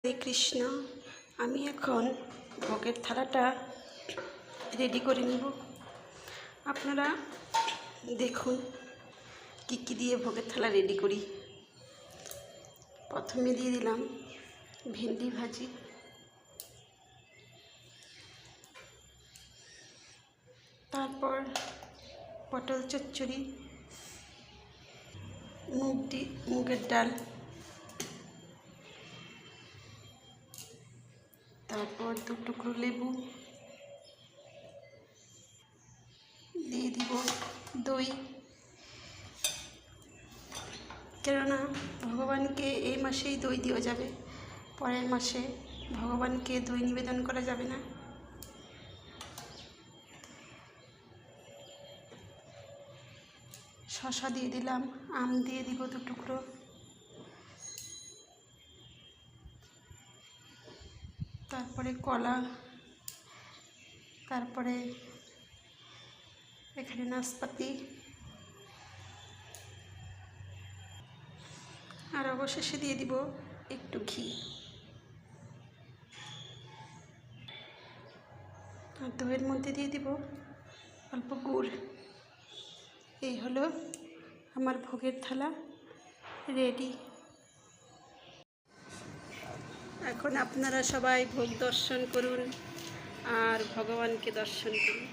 হরে কৃষ্ণ। আমি এখন ভোগের থালাটা রেডি করে নিব। আপনারা দেখুন কি কি দিয়ে ভোগের থালা রেডি করি। প্রথমে দিয়ে দিলাম ভেন্ডি ভাজি, তারপর পটল চচ্চড়ি, মুগের ডাল, তারপর 2 টুকরো লেবু, দিয়ে দিব দই, কেননা ভগবানকে এই মাসেই দই দেওয়া যাবে, পরের মাসে ভগবানকে দই নিবেদন করা যাবে না। শসা দিয়ে দিলাম, আম দিয়ে দিব 2 টুকরো, তারপরে কলা, তারপরে এখানে নাশপাতি, আর অবশেষে দিয়ে দিব একটু ঘি। আর দইয়ের মধ্যে দিয়ে দিব অল্প গুড়। এই হলো আমার ভোগের থালা রেডি। এখন আপনারা সবাই ভোগ দর্শন করুন আর ভগবানকে দর্শন করুন।